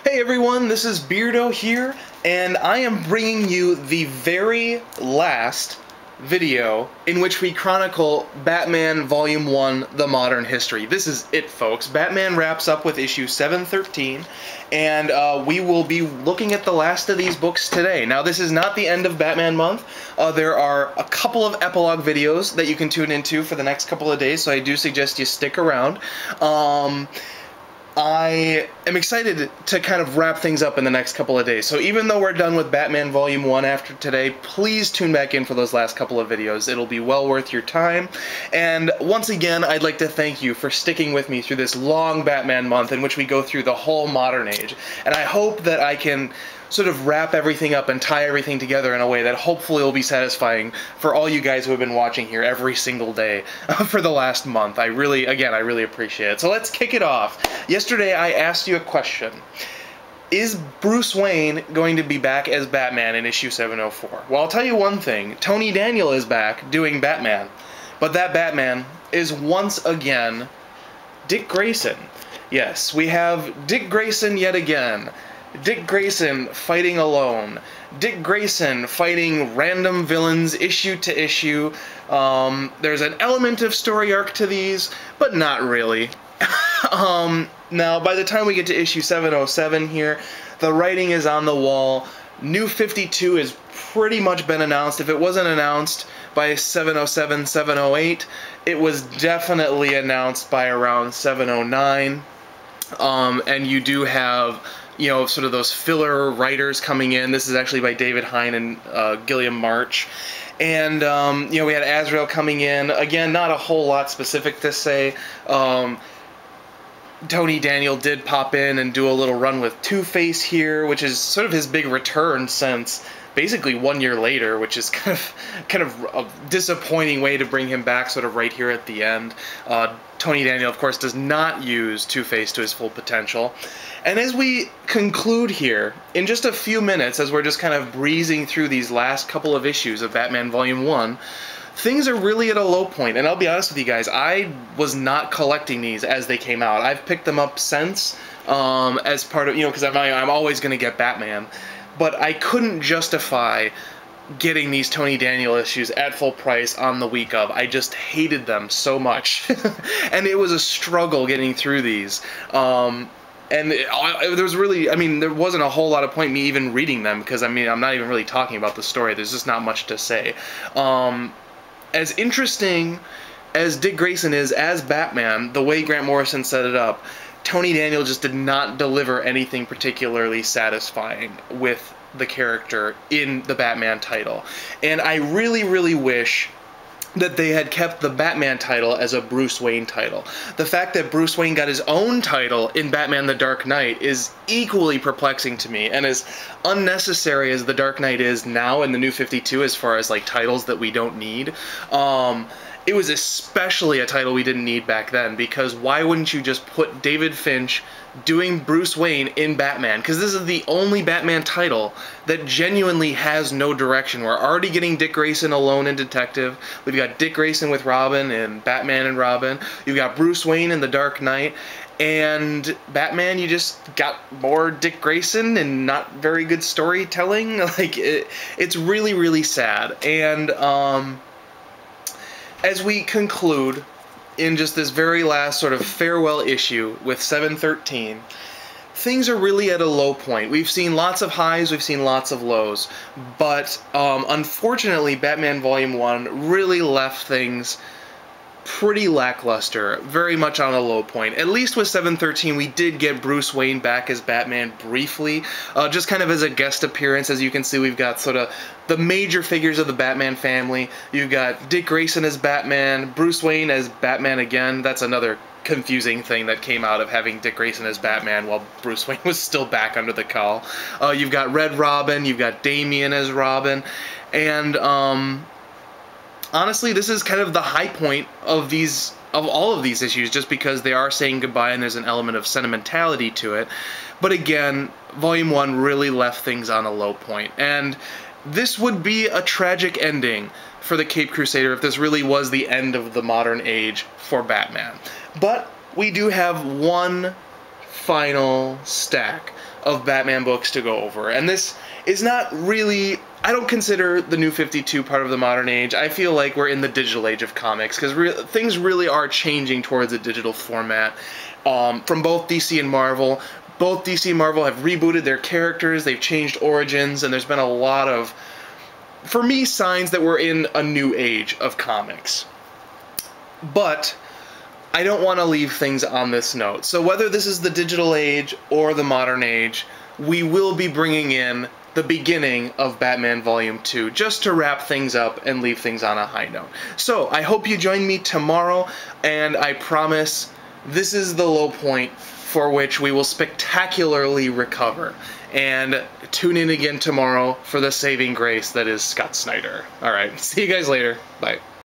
Hey everyone, this is Beardo here, and I am bringing you the very last video in which we chronicle Batman Volume 1, The Modern History. This is it, folks. Batman wraps up with issue 713, and we will be looking at the last of these books today. Now, this is not the end of Batman month. There are a couple of epilogue videos that you can tune into for the next couple of days, so I do suggest you stick around. I am excited to kind of wrap things up in the next couple of days. So even though we're done with Batman Volume 1 after today, please tune back in for those last couple of videos. It'll be well worth your time. And once again, I'd like to thank you for sticking with me through this long Batman month in which we go through the whole modern age. And I hope that I can sort of wrap everything up and tie everything together in a way that hopefully will be satisfying for all you guys who have been watching here every single day for the last month. I really appreciate it. So let's kick it off. Yesterday I asked you a question. Is Bruce Wayne going to be back as Batman in issue 704? Well, I'll tell you one thing. Tony Daniel is back doing Batman. But that Batman is once again Dick Grayson. Yes, we have Dick Grayson yet again. Dick Grayson fighting alone. Dick Grayson fighting random villains issue to issue. There's an element of story arc to these, but not really. Now, by the time we get to issue 707 here, the writing is on the wall. New 52 has pretty much been announced. If it wasn't announced by 707, 708, it was definitely announced by around 709. And you do have, you know, sort of those filler writers coming in. This is actually by David Hine and Gilliam March. And, you know, we had Azrael coming in. Again, not a whole lot specific to say. Tony Daniel did pop in and do a little run with Two-Face here, which is sort of his big return since basically 1 year later, which is kind of a disappointing way to bring him back sort of right here at the end. Tony Daniel, of course, does not use Two-Face to his full potential. And as we conclude here, in just a few minutes, as we're just kind of breezing through these last couple of issues of Batman Volume 1, things are really at a low point. And I'll be honest with you guys, I was not collecting these as they came out. I've picked them up since, as part of, you know, because I'm always going to get Batman. But I couldn't justify getting these Tony Daniel issues at full price on the week of. I just hated them so much. And it was a struggle getting through these. And there was really, I mean, there wasn't a whole lot of point me even reading them, because, I mean, I'm not even really talking about the story. There's just not much to say. As interesting as Dick Grayson is as Batman, the way Grant Morrison set it up, Tony Daniel just did not deliver anything particularly satisfying with the character in the Batman title. And I really wish that they had kept the Batman title as a Bruce Wayne title. The fact that Bruce Wayne got his own title in Batman the Dark Knight is equally perplexing to me, and as unnecessary as the Dark Knight is now in the New 52 as far as like titles that we don't need, it was especially a title we didn't need back then, because why wouldn't you just put David Finch doing Bruce Wayne in Batman? Because this is the only Batman title that genuinely has no direction. We're already getting Dick Grayson alone in Detective. We've got Dick Grayson with Robin and Batman and Robin. You've got Bruce Wayne in The Dark Knight. And Batman, you just got more Dick Grayson and not very good storytelling. Like, it's really sad. And, as we conclude in just this very last sort of farewell issue with 713, things are really at a low point. We've seen lots of highs, we've seen lots of lows, but unfortunately Batman Volume 1 really left things pretty lackluster, very much on a low point. At least with 713, we did get Bruce Wayne back as Batman briefly, just kind of as a guest appearance. As you can see, we've got sort of the major figures of the Batman family. You've got Dick Grayson as Batman, Bruce Wayne as Batman again. That's another confusing thing that came out of having Dick Grayson as Batman while Bruce Wayne was still back under the cowl. You've got Red Robin, you've got Damian as Robin, and honestly, this is kind of the high point of all of these issues, just because they are saying goodbye and there's an element of sentimentality to it. But again, Volume 1 really left things on a low point, and this would be a tragic ending for the Caped Crusader if this really was the end of the modern age for Batman. But we do have one final stack of Batman books to go over. And this is not really, I don't consider the New 52 part of the modern age. I feel like we're in the digital age of comics, because things really are changing towards a digital format. From both DC and Marvel. Both DC and Marvel have rebooted their characters, they've changed origins, and there's been a lot of, for me, signs that we're in a new age of comics. But I don't want to leave things on this note. So whether this is the digital age or the modern age, we will be bringing in the beginning of Batman Volume 2, just to wrap things up and leave things on a high note. So I hope you join me tomorrow, and I promise this is the low point for which we will spectacularly recover. And tune in again tomorrow for the saving grace that is Scott Snyder. Alright, see you guys later. Bye.